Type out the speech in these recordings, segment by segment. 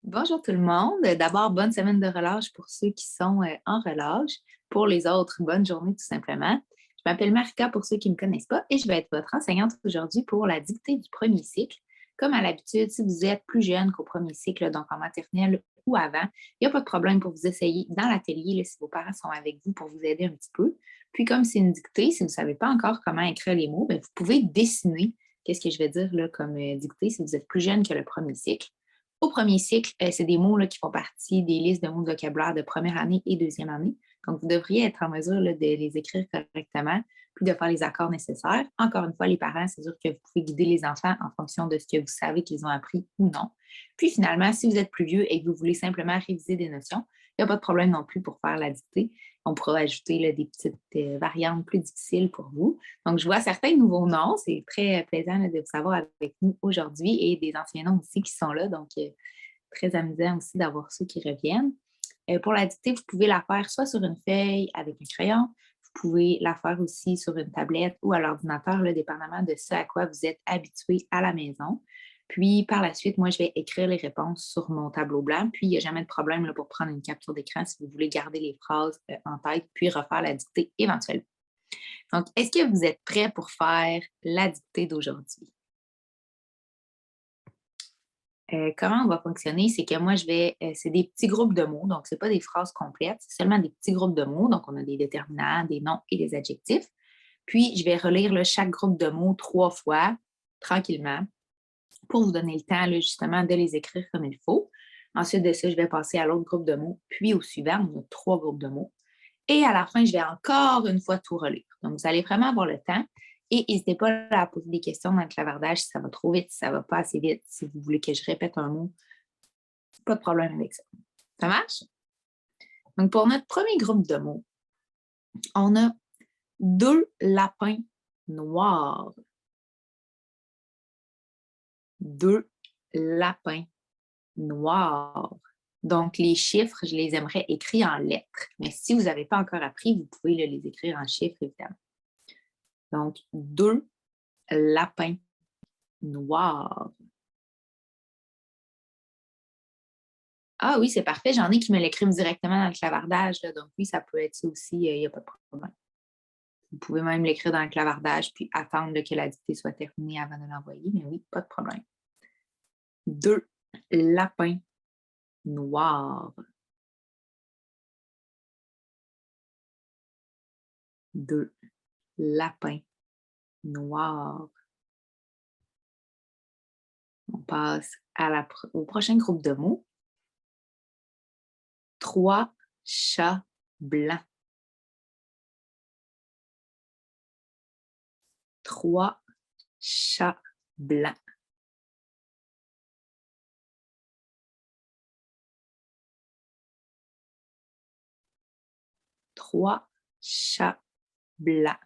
Bonjour tout le monde. D'abord, bonne semaine de relâche pour ceux qui sont en relâche. Pour les autres, bonne journée tout simplement. Je m'appelle Marika pour ceux qui ne me connaissent pas et je vais être votre enseignante aujourd'hui pour la dictée du premier cycle. Comme à l'habitude, si vous êtes plus jeune qu'au premier cycle, donc en maternelle ou avant, il n'y a pas de problème pour vous essayer dans l'atelier là, si vos parents sont avec vous pour vous aider un petit peu. Puis comme c'est une dictée, si vous ne savez pas encore comment écrire les mots, bien, vous pouvez dessiner qu'est-ce que je vais dire là, comme dictée si vous êtes plus jeune que le premier cycle. Au premier cycle, c'est des mots là, qui font partie des listes de mots de vocabulaire de première année et deuxième année. Donc, vous devriez être en mesure là, de les écrire correctement, puis de faire les accords nécessaires. Encore une fois, les parents, c'est sûr que vous pouvez guider les enfants en fonction de ce que vous savez qu'ils ont appris ou non. Puis finalement, si vous êtes plus vieux et que vous voulez simplement réviser des notions, il n'y a pas de problème non plus pour faire la dictée. On pourra ajouter là, des petites variantes plus difficiles pour vous. Donc, je vois certains nouveaux noms. C'est très plaisant là, de vous savoir avec nous aujourd'hui et des anciens noms aussi qui sont là. Donc, très amusant aussi d'avoir ceux qui reviennent. Pour la dictée, vous pouvez la faire soit sur une feuille avec un crayon, vous pouvez la faire aussi sur une tablette ou à l'ordinateur, là, dépendamment de ce à quoi vous êtes habitué à la maison. Puis par la suite, moi, je vais écrire les réponses sur mon tableau blanc. Puis il n'y a jamais de problème là, pour prendre une capture d'écran si vous voulez garder les phrases en tête, puis refaire la dictée éventuellement. Donc, est-ce que vous êtes prêts pour faire la dictée d'aujourd'hui? Comment on va fonctionner? C'est que moi, c'est des petits groupes de mots, donc ce n'est pas des phrases complètes, c'est seulement des petits groupes de mots. Donc, on a des déterminants, des noms et des adjectifs. Puis, je vais relire là, chaque groupe de mots 3 fois, tranquillement, pour vous donner le temps, là, justement, de les écrire comme il faut. Ensuite de ça, je vais passer à l'autre groupe de mots, puis au suivant, on a 3 groupes de mots. Et à la fin, je vais encore une fois tout relire. Donc, vous allez vraiment avoir le temps. Et n'hésitez pas à poser des questions dans le clavardage si ça va trop vite, si ça ne va pas assez vite, si vous voulez que je répète un mot, pas de problème avec ça. Ça marche? Donc, pour notre premier groupe de mots, on a 2 lapins noirs. 2 lapins noirs. Donc, les chiffres, je les aimerais écrits en lettres. Mais si vous n'avez pas encore appris, vous pouvez les écrire en chiffres, évidemment. Donc, 2 lapins noirs. Ah oui, c'est parfait. J'en ai qui me l'écrivent directement dans le clavardage. Là. Donc, oui, ça peut être ça aussi. Il n'y a pas de problème. Vous pouvez même l'écrire dans le clavardage puis attendre que la dictée soit terminée avant de l'envoyer. Mais oui, pas de problème. 2 lapins noirs. 2 lapins noirs. On passe au prochain groupe de mots. 3 chats blancs. 3 chats blancs. 3 chats blancs.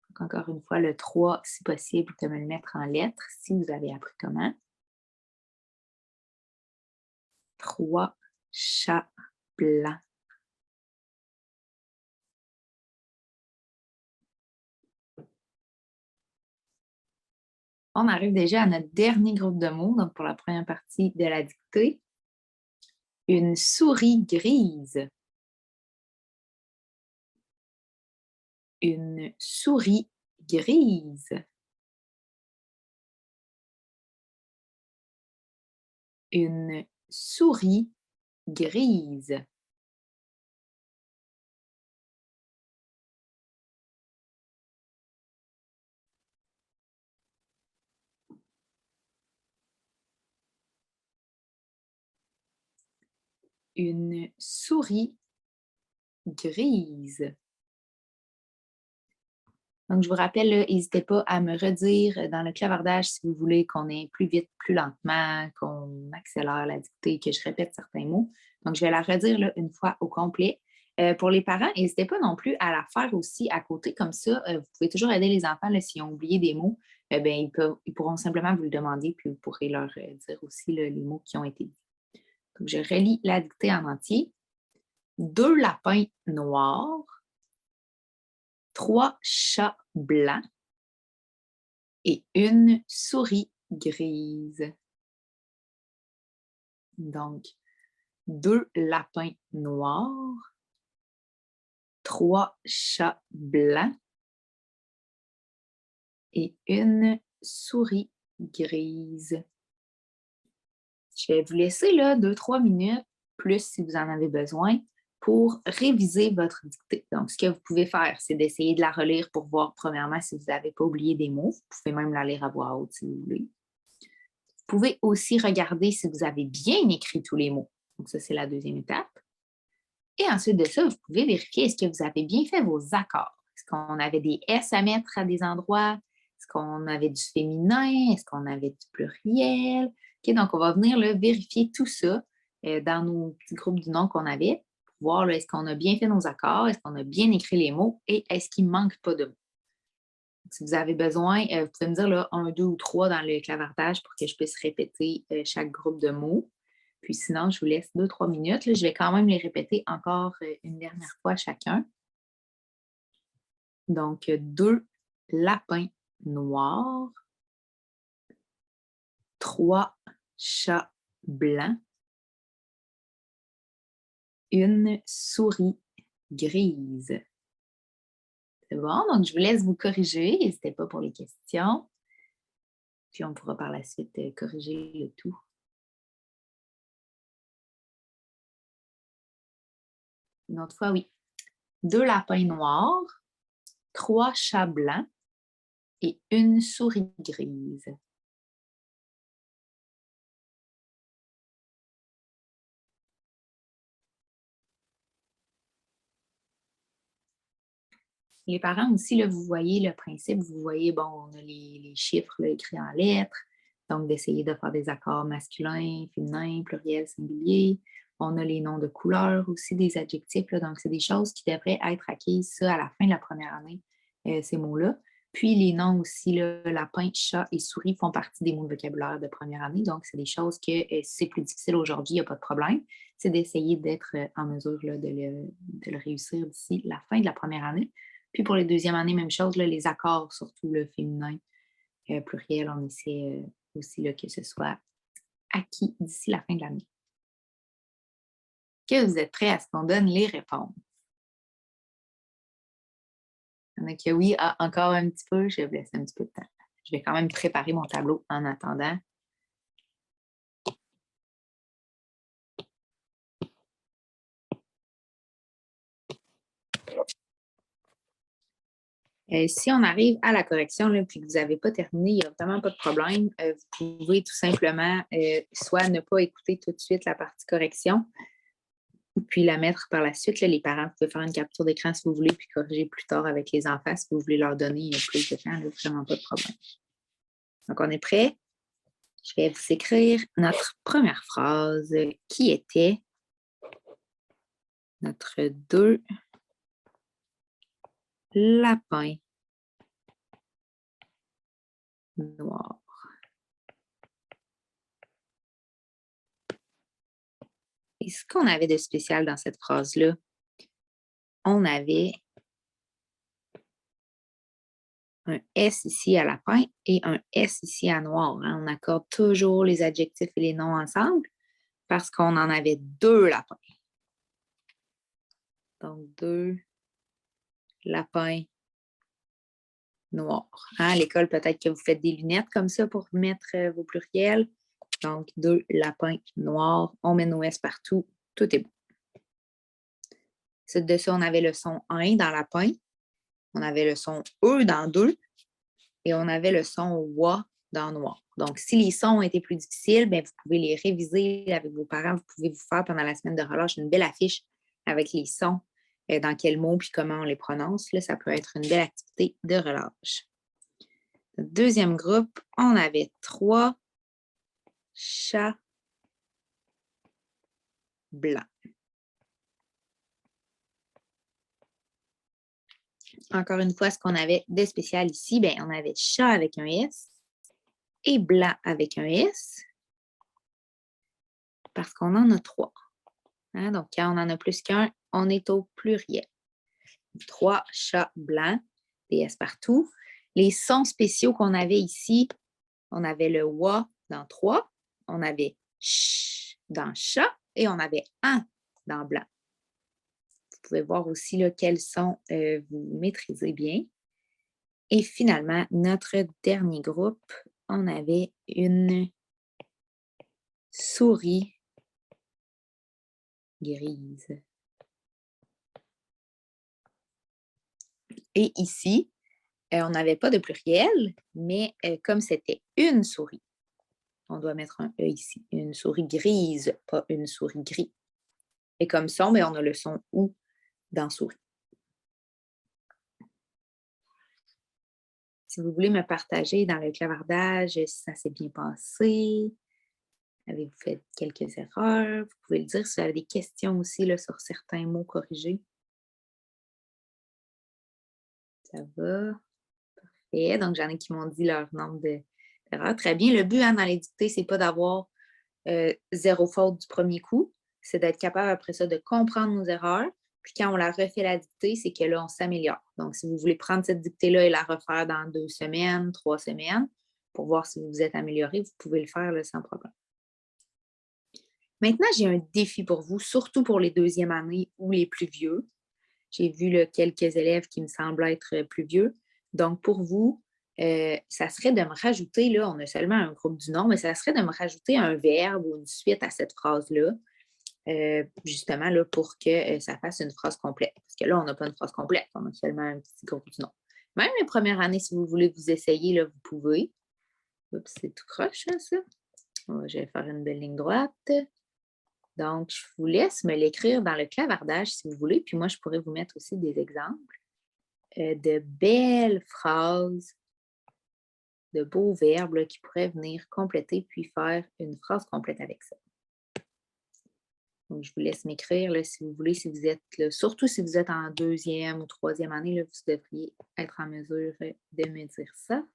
Donc, encore une fois, le 3, si possible, de me le mettre en lettres, si vous avez appris comment. 3 chats blancs. On arrive déjà à notre dernier groupe de mots, donc pour la première partie de la dictée. Une souris grise. Une souris grise. Une souris grise. Une souris grise. Donc, je vous rappelle, n'hésitez pas à me redire dans le clavardage si vous voulez qu'on aille plus vite, plus lentement, qu'on accélère la dictée, que je répète certains mots. Donc, je vais la redire là, une fois au complet. Pour les parents, n'hésitez pas non plus à la faire aussi à côté, comme ça, vous pouvez toujours aider les enfants là, s'ils ont oublié des mots. Ben, ils pourront simplement vous le demander, puis vous pourrez leur dire aussi là, les mots qui ont été dits. Donc, je relis la dictée en entier. 2 lapins noirs, 3 chats blancs et une souris grise. Donc, 2 lapins noirs, 3 chats blancs et une souris grise. Je vais vous laisser là 2-3 minutes, plus si vous en avez besoin, pour réviser votre dictée. Donc, ce que vous pouvez faire, c'est d'essayer de la relire pour voir, premièrement, si vous n'avez pas oublié des mots. Vous pouvez même la lire à voix haute si vous voulez. Vous pouvez aussi regarder si vous avez bien écrit tous les mots. Donc, ça, c'est la deuxième étape. Et ensuite de ça, vous pouvez vérifier est-ce que vous avez bien fait vos accords. Est-ce qu'on avait des S à mettre à des endroits? Est-ce qu'on avait du féminin? Est-ce qu'on avait du pluriel? Okay, donc, on va venir là, vérifier tout ça dans nos petits groupes du nom qu'on avait pour voir est-ce qu'on a bien fait nos accords, est-ce qu'on a bien écrit les mots et est-ce qu'il ne manque pas de mots. Donc, si vous avez besoin, vous pouvez me dire là, 1, 2 ou 3 dans le clavardage pour que je puisse répéter chaque groupe de mots. Puis sinon, je vous laisse 2-3 minutes. Là, je vais quand même les répéter encore une dernière fois chacun. Donc, 2 lapins noirs, 3 chats blancs, une souris grise. C'est bon? Donc, je vous laisse vous corriger. N'hésitez pas pour les questions. Puis, on pourra par la suite corriger le tout. Une autre fois, oui. 2 lapins noirs, 3 chats blancs et une souris grise. Les parents aussi, là, vous voyez le principe, vous voyez, bon, on a les chiffres là, écrits en lettres, donc d'essayer de faire des accords masculins, féminins, pluriels, singuliers. On a les noms de couleurs aussi, des adjectifs, là, donc c'est des choses qui devraient être acquises, ça, à la fin de la première année, ces mots-là. Puis les noms aussi, là, lapin, chat et souris font partie des mots de vocabulaire de première année, donc c'est des choses que si c'est plus difficile aujourd'hui, il n'y a pas de problème. C'est d'essayer d'être en mesure là, de le réussir d'ici la fin de la première année. Puis pour les deuxièmes années, même chose, là, les accords, surtout le féminin, pluriel, on essaie aussi là, que ce soit acquis d'ici la fin de l'année. Est-ce que vous êtes prêts à ce qu'on donne les réponses? Il y en a que oui, encore un petit peu, je vais vous laisser un petit peu de temps. Je vais quand même préparer mon tableau en attendant. Si on arrive à la correction là, puis que vous n'avez pas terminé, il n'y a vraiment pas de problème. Vous pouvez tout simplement soit ne pas écouter tout de suite la partie correction, puis la mettre par la suite. Là, les parents, vous pouvez faire une capture d'écran si vous voulez, puis corriger plus tard avec les enfants si vous voulez leur donner plus de temps. Là, vraiment pas de problème. Donc, on est prêt? Je vais vous écrire notre première phrase qui était notre 2 lapins noirs. Et ce qu'on avait de spécial dans cette phrase-là, on avait un S ici à lapin et un S ici à noir. Hein. On accorde toujours les adjectifs et les noms ensemble parce qu'on en avait 2 lapins. Donc, 2 lapins noirs. Hein, à l'école, peut-être que vous faites des lunettes comme ça pour mettre vos pluriels. Donc, 2 lapins noirs. On met nos S partout. Tout est bon. Ensuite de ça, on avait le son 1 dans lapin. On avait le son E dans 2. Et on avait le son WA dans noir. Donc, si les sons étaient plus difficiles, bien, vous pouvez les réviser avec vos parents. Vous pouvez vous faire pendant la semaine de relâche une belle affiche avec les sons, dans quel mot puis comment on les prononce. Là, ça peut être une belle activité de relâche. Le deuxième groupe, on avait 3 chats blancs. Encore une fois, ce qu'on avait de spécial ici, bien, on avait chat avec un S et blanc avec un S parce qu'on en a 3. Hein? Donc, quand on en a plus qu'un, on est au pluriel. 3 chats blancs, des S partout. Les sons spéciaux qu'on avait ici, on avait le WA dans 3, on avait CH dans chat et on avait un dans blanc. Vous pouvez voir aussi là, quels sons vous maîtrisez bien. Et finalement, notre dernier groupe, on avait une souris grise. Et ici, on n'avait pas de pluriel, mais comme c'était une souris, on doit mettre un E ici. Une souris grise, pas une souris gris. Et comme son, mais on a le son OU dans souris. Si vous voulez me partager dans le clavardage si ça s'est bien passé, avez-vous fait quelques erreurs? Vous pouvez le dire si vous avez des questions aussi là, sur certains mots corrigés. Ça va? Parfait. Donc, j'en ai qui m'ont dit leur nombre d'erreurs. Très bien. Le but dans les dictées, ce n'est pas d'avoir 0 faute du premier coup. C'est d'être capable après ça de comprendre nos erreurs. Puis quand on la refait la dictée, c'est que là, on s'améliore. Donc, si vous voulez prendre cette dictée-là et la refaire dans 2 semaines, 3 semaines, pour voir si vous vous êtes amélioré, vous pouvez le faire là, sans problème. Maintenant, j'ai un défi pour vous, surtout pour les deuxièmes années ou les plus vieux. J'ai vu là, quelques élèves qui me semblent être plus vieux. Donc, pour vous, ça serait de me rajouter, là, on a seulement un groupe du nom, mais ça serait de me rajouter un verbe ou une suite à cette phrase-là, justement là, pour que ça fasse une phrase complète. Parce que là, on n'a pas une phrase complète, on a seulement un petit groupe du nom. Même les premières années, si vous voulez vous essayer, là, vous pouvez. Oups, c'est tout croche, hein, ça. Je vais faire une belle ligne droite. Donc, je vous laisse me l'écrire dans le clavardage si vous voulez, puis moi, je pourrais vous mettre aussi des exemples de belles phrases, de beaux verbes là, qui pourraient venir compléter puis faire une phrase complète avec ça. Donc, je vous laisse m'écrire là, si vous voulez, si vous êtes, là, surtout si vous êtes en deuxième ou troisième année, là, vous devriez être en mesure de me dire ça.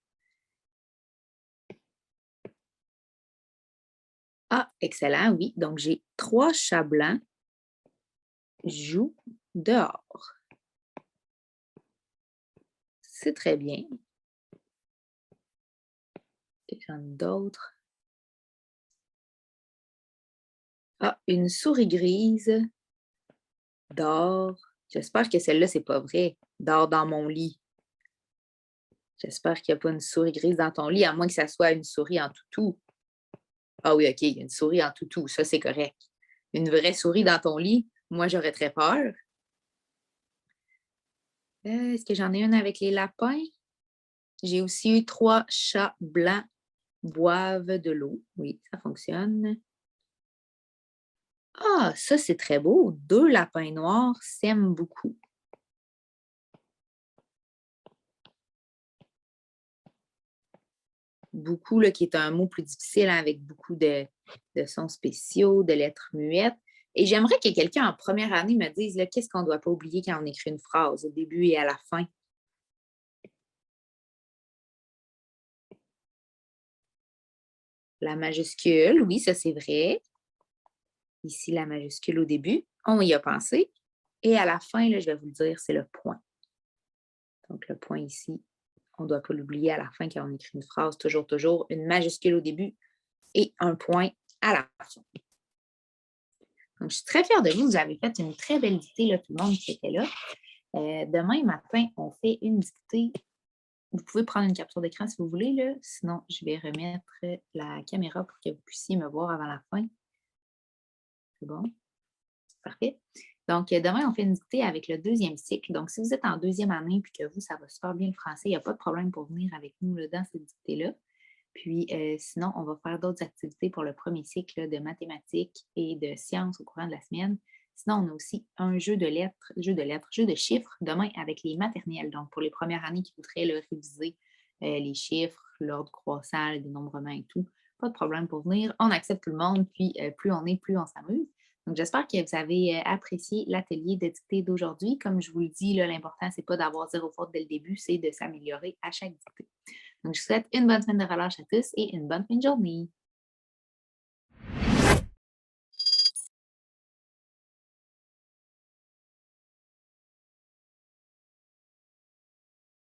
Ah, excellent, oui. Donc, j'ai 3 chats blancs jouent dehors. C'est très bien. J'en ai d'autres. Ah, une souris grise dort. J'espère que celle-là, c'est pas vrai. Dort dans mon lit. J'espère qu'il n'y a pas une souris grise dans ton lit, à moins que ça soit une souris en toutou. Ah oui, OK, une souris en toutou, ça, c'est correct. Une vraie souris dans ton lit, moi, j'aurais très peur. Est-ce que j'en ai une avec les lapins? J'ai aussi eu 3 chats blancs boivent de l'eau. Oui, ça fonctionne. Ah, ça, c'est très beau. 2 lapins noirs s'aiment beaucoup. Beaucoup, là, qui est un mot plus difficile, hein, avec beaucoup de sons spéciaux, de lettres muettes. Et j'aimerais que quelqu'un en première année me dise là, qu'est-ce qu'on ne doit pas oublier quand on écrit une phrase, au début et à la fin. La majuscule, oui, ça c'est vrai. Ici, la majuscule au début, on y a pensé. Et à la fin, là, je vais vous le dire, c'est le point. Donc, le point ici, on ne doit pas l'oublier à la fin quand on écrit une phrase, toujours, une majuscule au début et un point à la fin. Donc, je suis très fière de vous. Vous avez fait une très belle dictée, là, tout le monde qui était là. Demain matin, on fait une dictée. Vous pouvez prendre une capture d'écran si vous voulez, là. Sinon, je vais remettre la caméra pour que vous puissiez me voir avant la fin. C'est bon? Parfait. Donc, demain, on fait une dictée avec le 2e cycle. Donc, si vous êtes en 2e année et que vous, ça va super bien le français, il n'y a pas de problème pour venir avec nous là, dans cette dictée-là. Puis, sinon, on va faire d'autres activités pour le 1er cycle là, de mathématiques et de sciences au courant de la semaine. Sinon, on a aussi un jeu de chiffres demain avec les maternelles. Donc, pour les premières années qui voudraient là, réviser les chiffres, l'ordre croissant, le dénombrement et tout, pas de problème pour venir. On accepte tout le monde, puis plus on est, plus on s'amuse. Donc, j'espère que vous avez apprécié l'atelier de dictée d'aujourd'hui. Comme je vous le dis, l'important, ce n'est pas d'avoir 0 faute dès le début, c'est de s'améliorer à chaque dictée. Donc, je vous souhaite une bonne semaine de relâche à tous et une bonne fin de journée.